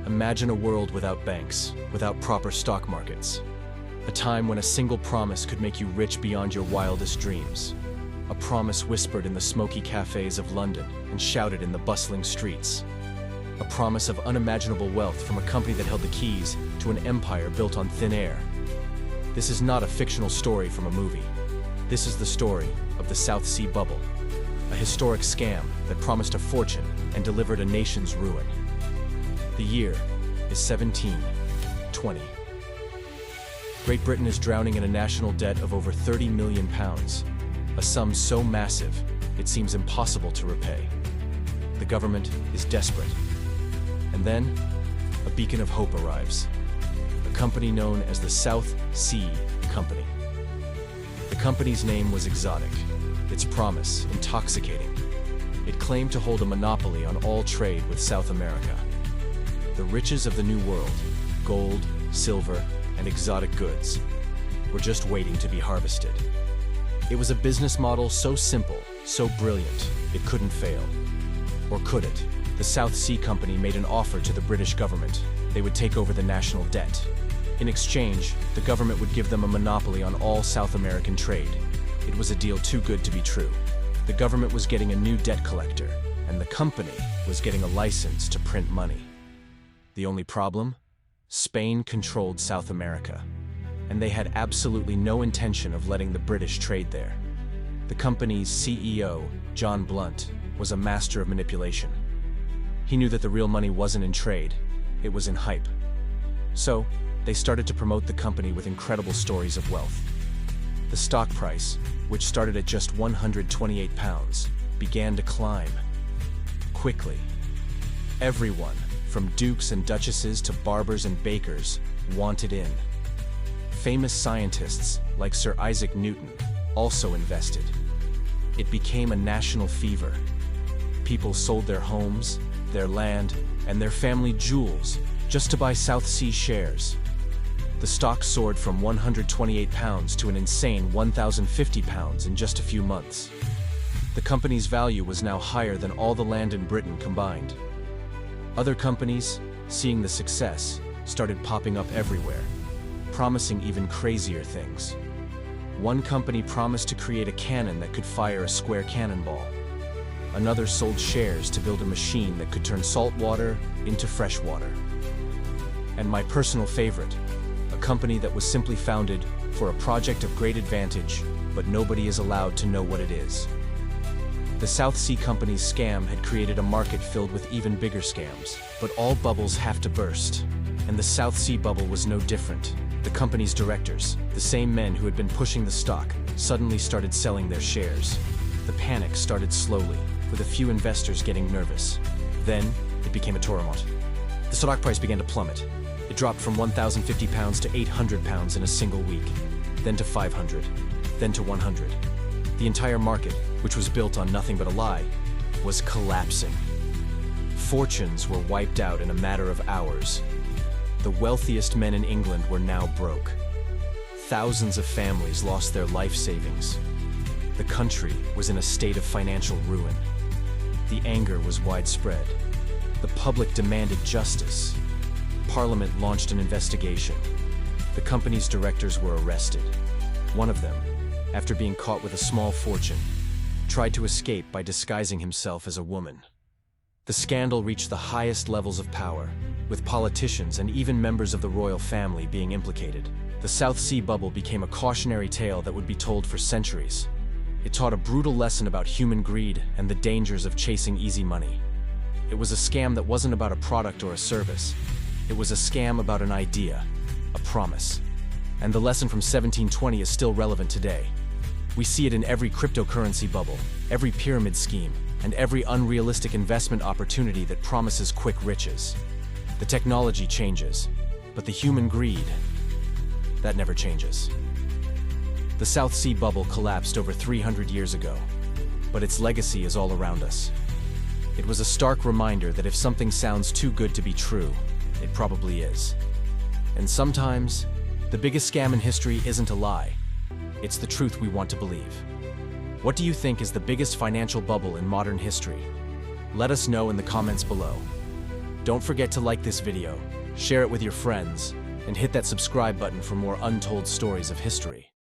Imagine a world without banks, without proper stock markets. A time when a single promise could make you rich beyond your wildest dreams. A promise whispered in the smoky cafes of London and shouted in the bustling streets. A promise of unimaginable wealth from a company that held the keys to an empire built on thin air. This is not a fictional story from a movie. This is the story of the South Sea Bubble, a historic scam that promised a fortune and delivered a nation's ruin. The year is 1720. Great Britain is drowning in a national debt of over £30 million, a sum so massive it seems impossible to repay. The government is desperate. And then, a beacon of hope arrives. A company known as the South Sea Company. The company's name was exotic, its promise intoxicating. It claimed to hold a monopoly on all trade with South America. The riches of the New World, gold, silver, and exotic goods, were just waiting to be harvested. It was a business model so simple, so brilliant, it couldn't fail. Or could it? The South Sea Company made an offer to the British government. They would take over the national debt. In exchange, the government would give them a monopoly on all South American trade. It was a deal too good to be true. The government was getting a new debt collector, and the company was getting a license to print money. The only problem? Spain controlled South America, and they had absolutely no intention of letting the British trade there. The company's CEO, John Blunt, was a master of manipulation. He knew that the real money wasn't in trade, it was in hype. So, they started to promote the company with incredible stories of wealth. The stock price, which started at just £128, began to climb. Quickly. Everyone, from dukes and duchesses to barbers and bakers, wanted in. Famous scientists, like Sir Isaac Newton, also invested. It became a national fever. People sold their homes, their land, and their family jewels just to buy South Sea shares. The stock soared from £128 to an insane £1,050 in just a few months. The company's value was now higher than all the land in Britain combined. Other companies, seeing the success, started popping up everywhere, promising even crazier things. One company promised to create a cannon that could fire a square cannonball. Another sold shares to build a machine that could turn salt water into fresh water. And my personal favorite, a company that was simply founded for a project of great advantage, but nobody is allowed to know what it is. The South Sea Company's scam had created a market filled with even bigger scams, but all bubbles have to burst, and the South Sea Bubble was no different. The company's directors, the same men who had been pushing the stock, suddenly started selling their shares. The panic started slowly, with a few investors getting nervous. Then, it became a torrent. The stock price began to plummet. It dropped from £1,050 to £800 in a single week, then to 500, then to 100. The entire market, which was built on nothing but a lie, was collapsing. Fortunes were wiped out in a matter of hours. The wealthiest men in England were now broke. Thousands of families lost their life savings. The country was in a state of financial ruin. The anger was widespread. The public demanded justice. Parliament launched an investigation. The company's directors were arrested. One of them, after being caught with a small fortune, tried to escape by disguising himself as a woman. The scandal reached the highest levels of power, with politicians and even members of the royal family being implicated. The South Sea Bubble became a cautionary tale that would be told for centuries. It taught a brutal lesson about human greed and the dangers of chasing easy money. It was a scam that wasn't about a product or a service. It was a scam about an idea, a promise. And the lesson from 1720 is still relevant today. We see it in every cryptocurrency bubble, every pyramid scheme, and every unrealistic investment opportunity that promises quick riches. The technology changes, but the human greed, that never changes. The South Sea Bubble collapsed over 300 years ago, but its legacy is all around us. It was a stark reminder that if something sounds too good to be true, it probably is. And sometimes, the biggest scam in history isn't a lie. It's the truth we want to believe. What do you think is the biggest financial bubble in modern history? Let us know in the comments below. Don't forget to like this video, share it with your friends, and hit that subscribe button for more untold stories of history.